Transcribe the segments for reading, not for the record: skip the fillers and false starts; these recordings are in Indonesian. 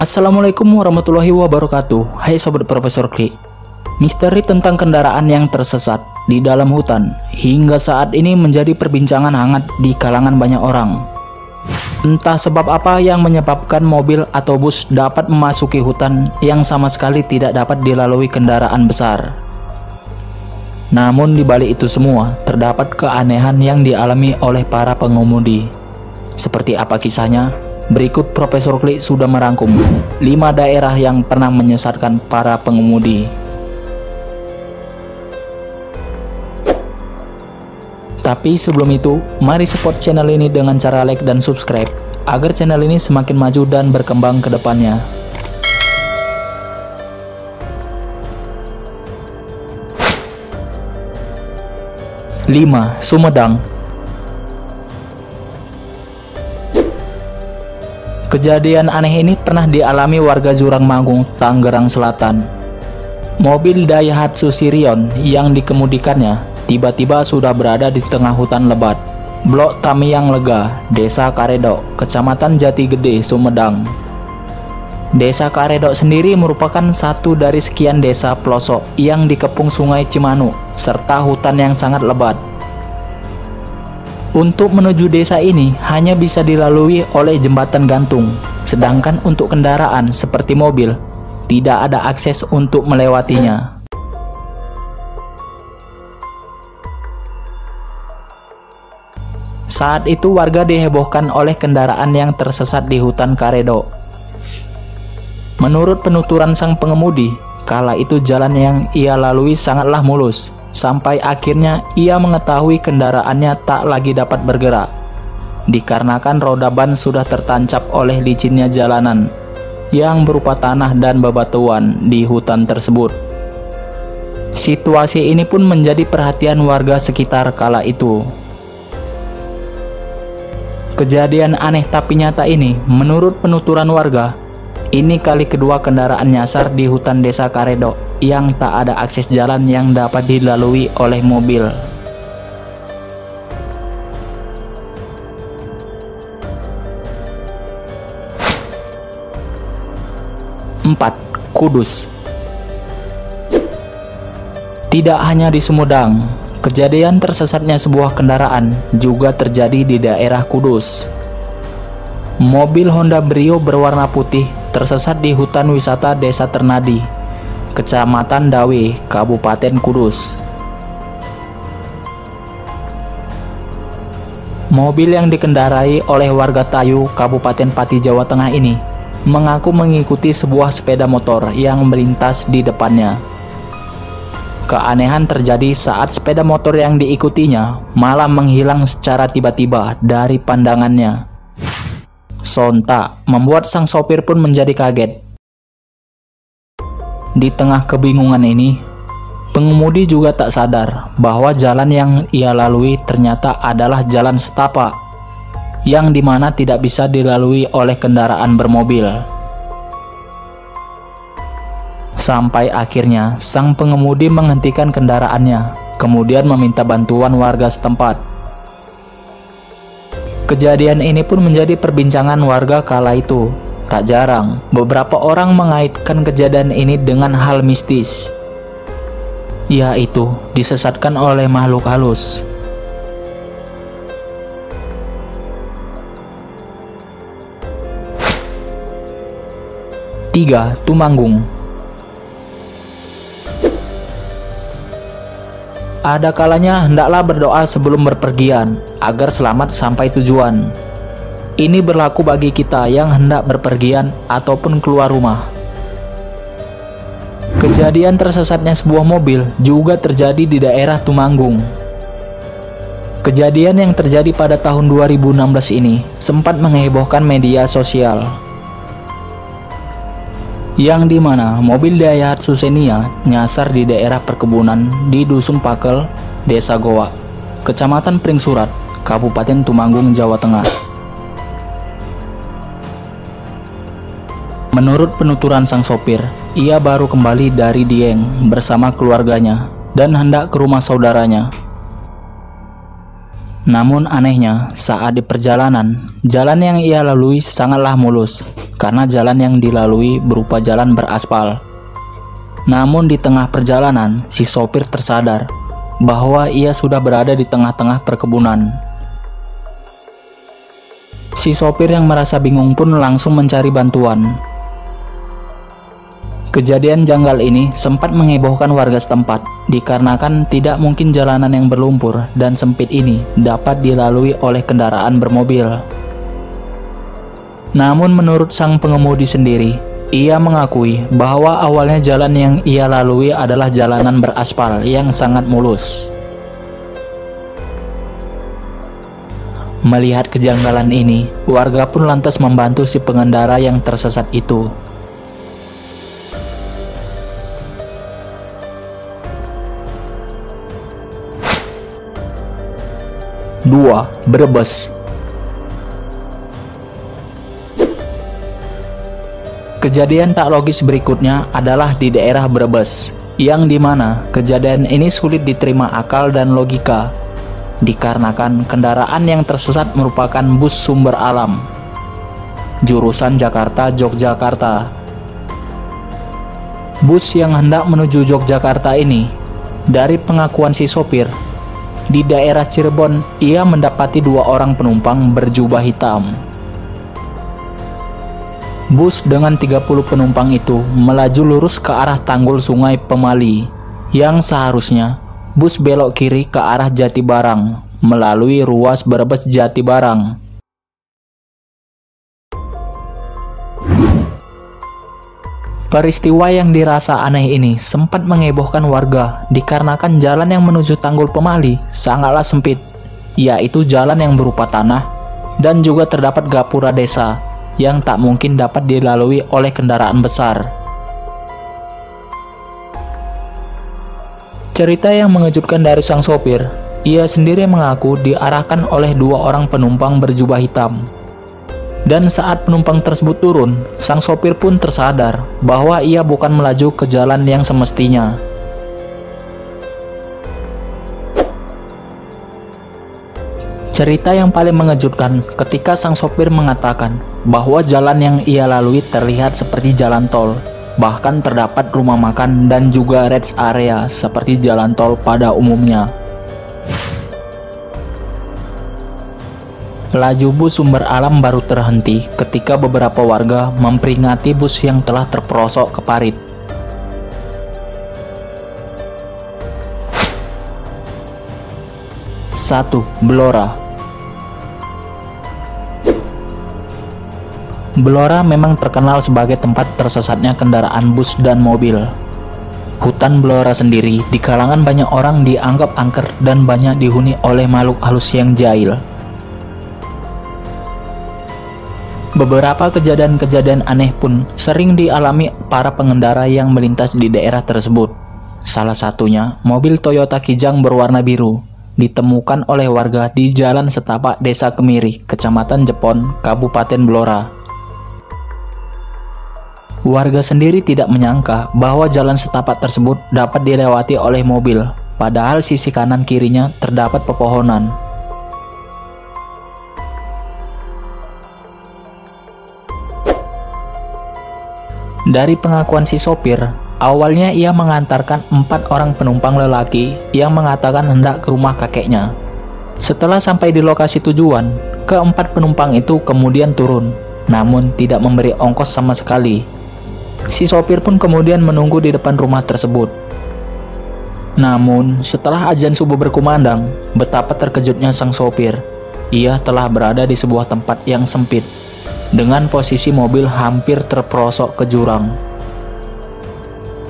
Assalamualaikum warahmatullahi wabarakatuh. Hai Sobat Profesor Klik. Misteri tentang kendaraan yang tersesat di dalam hutan hingga saat ini menjadi perbincangan hangat di kalangan banyak orang. Entah sebab apa yang menyebabkan mobil atau bus dapat memasuki hutan yang sama sekali tidak dapat dilalui kendaraan besar. Namun di balik itu semua terdapat keanehan yang dialami oleh para pengemudi. Seperti apa kisahnya? Berikut Profesor Klik sudah merangkum 5 daerah yang pernah menyesatkan para pengemudi. Tapi sebelum itu, mari support channel ini dengan cara like dan subscribe agar channel ini semakin maju dan berkembang ke depannya. Lima, Sumedang. Kejadian aneh ini pernah dialami warga Jurangmangu, Tangerang Selatan. Mobil Daihatsu Sirion yang dikemudikannya tiba-tiba sudah berada di tengah hutan lebat, Blok Tamiyang Lega, Desa Karedok, Kecamatan Jatigede, Sumedang. Desa Karedok sendiri merupakan satu dari sekian desa pelosok yang dikepung Sungai Cimanuk serta hutan yang sangat lebat. Untuk menuju desa ini hanya bisa dilalui oleh jembatan gantung, sedangkan untuk kendaraan seperti mobil tidak ada akses untuk melewatinya. Saat itu warga dihebohkan oleh kendaraan yang tersesat di hutan Karedok. Menurut penuturan sang pengemudi, kala itu jalan yang ia lalui sangatlah mulus. Sampai akhirnya ia mengetahui kendaraannya tak lagi dapat bergerak, dikarenakan roda ban sudah tertancap oleh licinnya jalanan yang berupa tanah dan bebatuan di hutan tersebut. Situasi ini pun menjadi perhatian warga sekitar kala itu. Kejadian aneh tapi nyata ini, menurut penuturan warga, ini kali kedua kendaraan nyasar di hutan desa Karedok yang tak ada akses jalan yang dapat dilalui oleh mobil. Empat, Kudus. Tidak hanya di Sumedang, kejadian tersesatnya sebuah kendaraan juga terjadi di daerah Kudus. Mobil Honda Brio berwarna putih tersesat di hutan wisata Desa Ternadi, Kecamatan Dawe, Kabupaten Kudus. Mobil yang dikendarai oleh warga Tayu, Kabupaten Pati, Jawa Tengah ini mengaku mengikuti sebuah sepeda motor yang melintas di depannya. Keanehan terjadi saat sepeda motor yang diikutinya malah menghilang secara tiba-tiba dari pandangannya. Sontak membuat sang sopir pun menjadi kaget. Di tengah kebingungan ini, pengemudi juga tak sadar bahwa jalan yang ia lalui ternyata adalah jalan setapak, yang dimana tidak bisa dilalui oleh kendaraan bermobil. Sampai akhirnya sang pengemudi menghentikan kendaraannya, kemudian meminta bantuan warga setempat. Kejadian ini pun menjadi perbincangan warga kala itu. Tak jarang, beberapa orang mengaitkan kejadian ini dengan hal mistis, yaitu disesatkan oleh makhluk halus. Tiga, Tumanggung. Ada kalanya hendaklah berdoa sebelum berpergian agar selamat sampai tujuan. Ini berlaku bagi kita yang hendak berpergian ataupun keluar rumah. Kejadian tersesatnya sebuah mobil juga terjadi di daerah Tumanggung. Kejadian yang terjadi pada tahun 2016 ini sempat menghebohkan media sosial, yang dimana mobil Daihatsu Xenia nyasar di daerah perkebunan di Dusun Pakel, Desa Goa, Kecamatan Pringsurat, Kabupaten Tumanggung, Jawa Tengah. Menurut penuturan sang sopir, ia baru kembali dari Dieng bersama keluarganya dan hendak ke rumah saudaranya. Namun anehnya, saat di perjalanan, jalan yang ia lalui sangatlah mulus, karena jalan yang dilalui berupa jalan beraspal. Namun di tengah perjalanan, si sopir tersadar bahwa ia sudah berada di tengah-tengah perkebunan. Si sopir yang merasa bingung pun langsung mencari bantuan. Kejadian janggal ini sempat menghebohkan warga setempat, dikarenakan tidak mungkin jalanan yang berlumpur dan sempit ini dapat dilalui oleh kendaraan bermobil. Namun menurut sang pengemudi sendiri, ia mengakui bahwa awalnya jalan yang ia lalui adalah jalanan beraspal yang sangat mulus. Melihat kejanggalan ini, warga pun lantas membantu si pengendara yang tersesat itu. 2. Brebes. Kejadian tak logis berikutnya adalah di daerah Brebes, yang dimana kejadian ini sulit diterima akal dan logika, dikarenakan kendaraan yang tersesat merupakan bus sumber alam, jurusan Jakarta-Yogyakarta. Bus yang hendak menuju Yogyakarta ini, dari pengakuan si sopir, di daerah Cirebon, ia mendapati 2 orang penumpang berjubah hitam. Bus dengan 30 penumpang itu melaju lurus ke arah tanggul Sungai Pemali, yang seharusnya bus belok kiri ke arah Jatibarang, melalui ruas Brebes Jatibarang. Peristiwa yang dirasa aneh ini sempat menghebohkan warga dikarenakan jalan yang menuju Tanggul Pemali sangatlah sempit, yaitu jalan yang berupa tanah dan juga terdapat gapura desa yang tak mungkin dapat dilalui oleh kendaraan besar. Cerita yang mengejutkan dari sang sopir, ia sendiri mengaku diarahkan oleh 2 orang penumpang berjubah hitam. Dan saat penumpang tersebut turun, sang sopir pun tersadar bahwa ia bukan melaju ke jalan yang semestinya. Cerita yang paling mengejutkan ketika sang sopir mengatakan bahwa jalan yang ia lalui terlihat seperti jalan tol, bahkan terdapat rumah makan dan juga rest area seperti jalan tol pada umumnya. Laju bus sumber alam baru terhenti ketika beberapa warga memperingati bus yang telah terperosok ke parit. Satu, Blora. Blora memang terkenal sebagai tempat tersesatnya kendaraan bus dan mobil. Hutan Blora sendiri di kalangan banyak orang dianggap angker dan banyak dihuni oleh makhluk halus yang jahil. Beberapa kejadian-kejadian aneh pun sering dialami para pengendara yang melintas di daerah tersebut. Salah satunya, mobil Toyota Kijang berwarna biru ditemukan oleh warga di Jalan Setapak Desa Kemiri, Kecamatan Jepon, Kabupaten Blora. Warga sendiri tidak menyangka bahwa jalan setapak tersebut dapat dilewati oleh mobil, padahal sisi kanan kirinya terdapat pepohonan. Dari pengakuan si sopir, awalnya ia mengantarkan 4 orang penumpang lelaki yang mengatakan hendak ke rumah kakeknya. Setelah sampai di lokasi tujuan, ke-4 penumpang itu kemudian turun, namun tidak memberi ongkos sama sekali. Si sopir pun kemudian menunggu di depan rumah tersebut. Namun, setelah azan subuh berkumandang, betapa terkejutnya sang sopir. Ia telah berada di sebuah tempat yang sempit, dengan posisi mobil hampir terperosok ke jurang.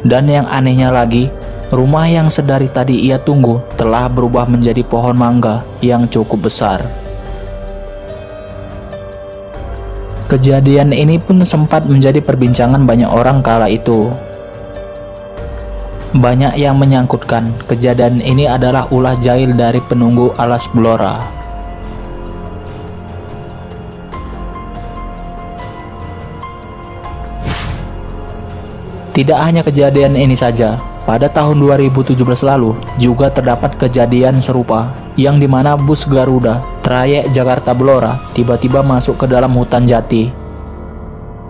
Dan yang anehnya lagi, rumah yang sedari tadi ia tunggu telah berubah menjadi pohon mangga yang cukup besar. Kejadian ini pun sempat menjadi perbincangan banyak orang kala itu. Banyak yang menyangkutkan kejadian ini adalah ulah jahil dari penunggu alas Blora. Tidak hanya kejadian ini saja, pada tahun 2017 lalu juga terdapat kejadian serupa, yang dimana bus Garuda trayek Jakarta Blora tiba-tiba masuk ke dalam hutan jati.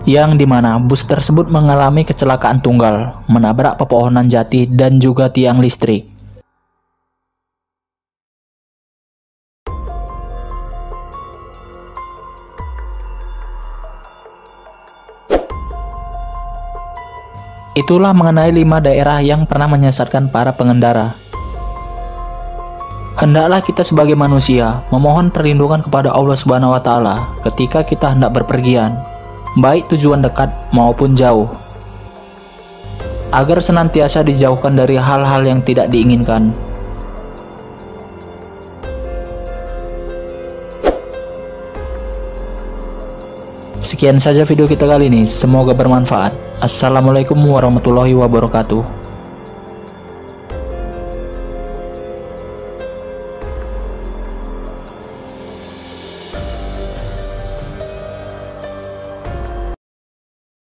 yang dimana bus tersebut mengalami kecelakaan tunggal, menabrak pepohonan jati dan juga tiang listrik. Itulah mengenai 5 daerah yang pernah menyesatkan para pengendara. Hendaklah kita sebagai manusia memohon perlindungan kepada Allah Subhanahu wa Ta'ala ketika kita hendak berpergian, baik tujuan dekat maupun jauh, agar senantiasa dijauhkan dari hal-hal yang tidak diinginkan. Sekian saja video kita kali ini, semoga bermanfaat. Assalamualaikum warahmatullahi wabarakatuh.